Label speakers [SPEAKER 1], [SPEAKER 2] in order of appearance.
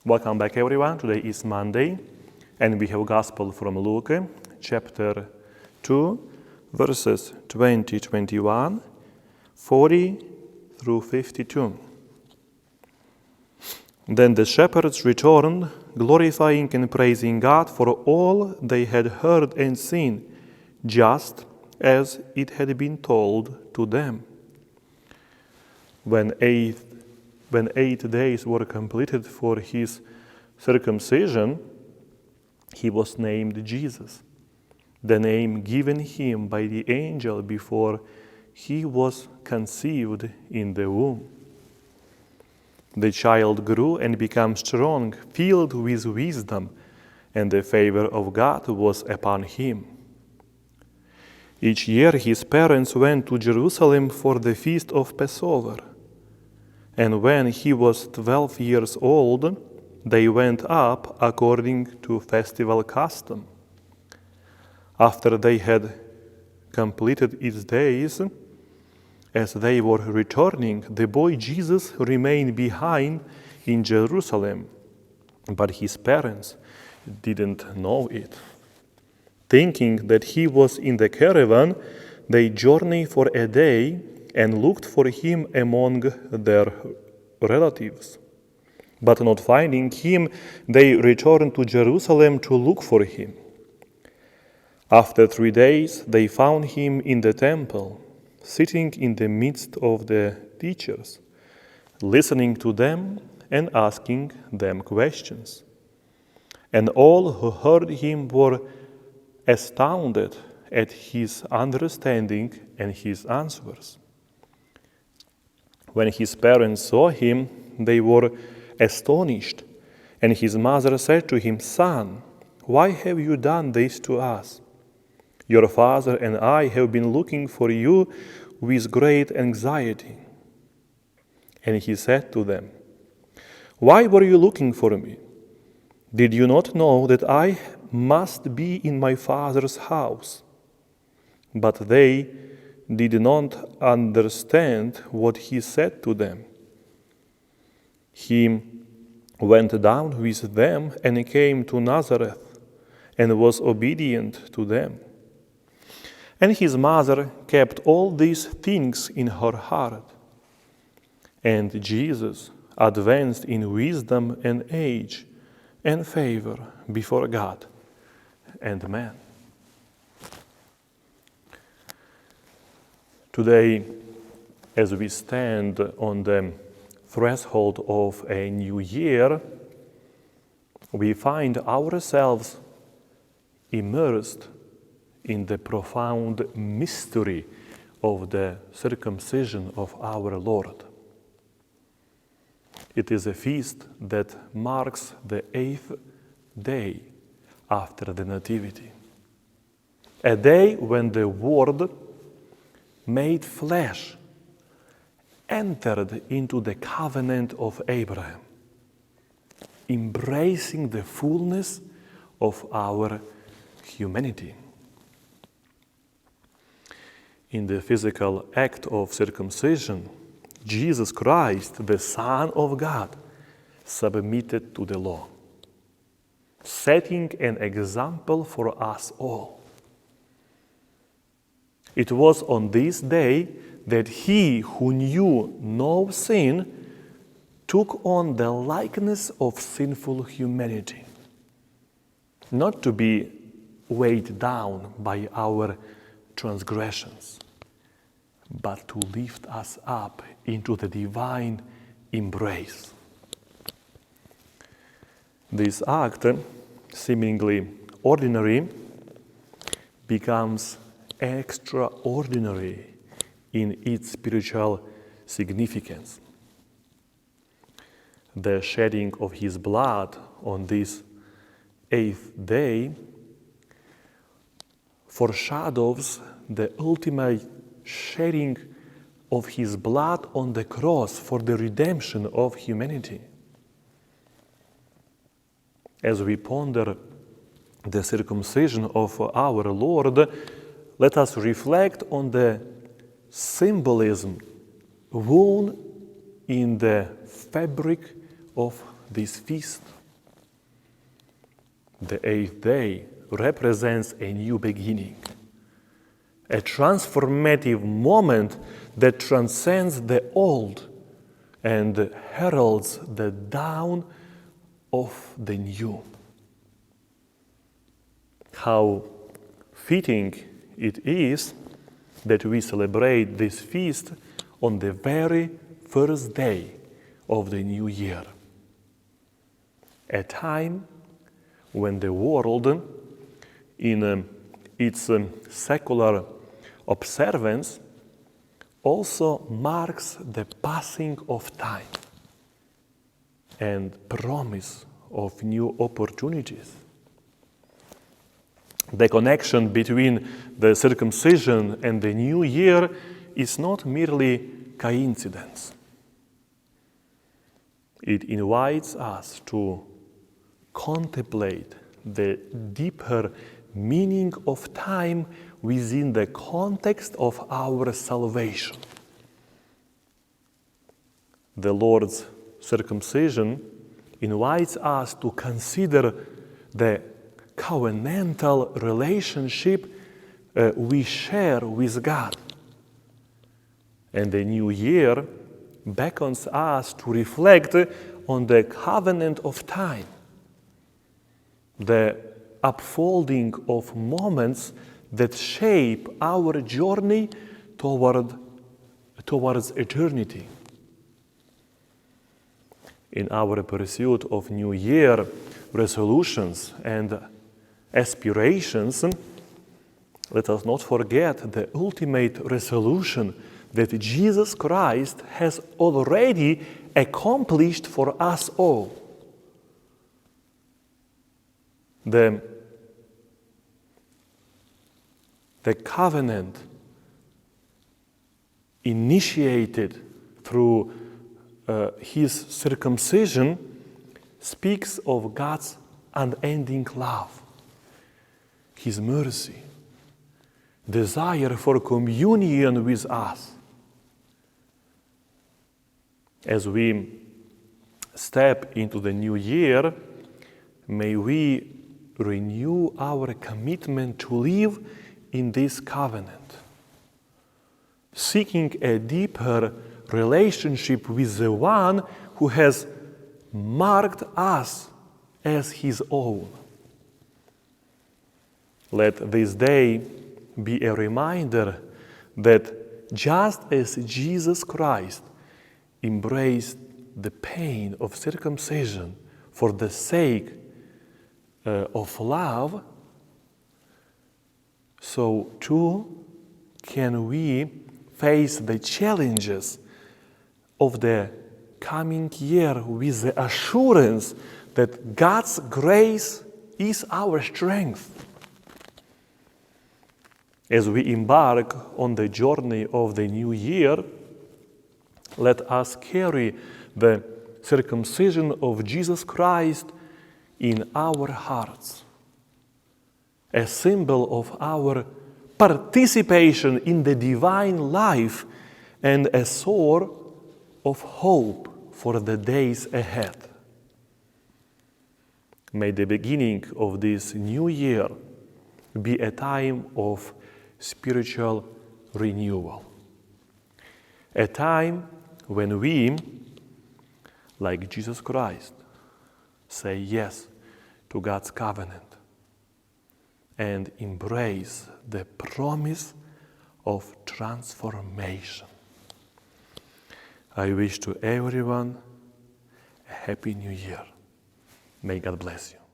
[SPEAKER 1] Welcome back, everyone. Today is Monday, and we have Gospel from Luke, chapter 2, verses 20, 21, 40 through 52. Then the shepherds returned, glorifying and praising God for all they had heard and seen, just as it had been told to them. When 8 days were completed for his circumcision, he was named Jesus, the name given him by the angel before he was conceived in the womb. The child grew and became strong, filled with wisdom, and the favor of God was upon him. Each year his parents went to Jerusalem for the feast of Passover. And when he was 12 years old, they went up according to festival custom. After they had completed its days, as they were returning, the boy Jesus remained behind in Jerusalem, but his parents didn't know it. Thinking that he was in the caravan, they journeyed for a day and looked for him among their relatives. But not finding him, they returned to Jerusalem to look for him. After 3 days, they found him in the temple, sitting in the midst of the teachers, listening to them and asking them questions. And all who heard him were astounded at his understanding and his answers. When his parents saw him, they were astonished, and his mother said to him, "Son, why have you done this to us? Your father and I have been looking for you with great anxiety." And he said to them, "Why were you looking for me? Did you not know that I must be in my father's house?" But they did not understand what he said to them. He went down with them and came to Nazareth and was obedient to them. And his mother kept all these things in her heart. And Jesus advanced in wisdom and age and favor before God and man. Today, as we stand on the threshold of a new year, we find ourselves immersed in the profound mystery of the circumcision of our Lord. It is a feast that marks the 8th day after the Nativity, a day when the Word made flesh entered into the covenant of Abraham, embracing the fullness of our humanity. In the physical act of circumcision, Jesus Christ, the Son of God, submitted to the law, setting an example for us all. It was on this day that he who knew no sin took on the likeness of sinful humanity, not to be weighed down by our transgressions, but to lift us up into the divine embrace. This act, seemingly ordinary, becomes extraordinary in its spiritual significance. The shedding of his blood on this 8th day foreshadows the ultimate shedding of his blood on the cross for the redemption of humanity. As we ponder the circumcision of our Lord, let us reflect on the symbolism woven in the fabric of this feast. The 8th day represents a new beginning, a transformative moment that transcends the old and heralds the dawn of the new. How fitting it is that we celebrate this feast on the very first day of the new year, a time when the world, in its secular observance, also marks the passing of time and promise of new opportunities. The connection between the circumcision and the new year is not merely coincidence. It invites us to contemplate the deeper meaning of time within the context of our salvation. The Lord's circumcision invites us to consider the covenantal relationship we share with God. And the new year beckons us to reflect on the covenant of time, the upfolding of moments that shape our journey towards eternity. In our pursuit of New Year resolutions and aspirations, let us not forget the ultimate resolution that Jesus Christ has already accomplished for us all. The covenant initiated through his circumcision speaks of God's unending love, his mercy, desire for communion with us. As we step into the new year, may we renew our commitment to live in this covenant, seeking a deeper relationship with the one who has marked us as his own. Let this day be a reminder that just as Jesus Christ embraced the pain of circumcision for the sake of love, so too can we face the challenges of the coming year with the assurance that God's grace is our strength. As we embark on the journey of the new year, let us carry the circumcision of Jesus Christ in our hearts, a symbol of our participation in the divine life and a source of hope for the days ahead. May the beginning of this new year be a time of spiritual renewal, a time when we, like Jesus Christ, say yes to God's covenant and embrace the promise of transformation. I wish to everyone a happy new year. May God bless you.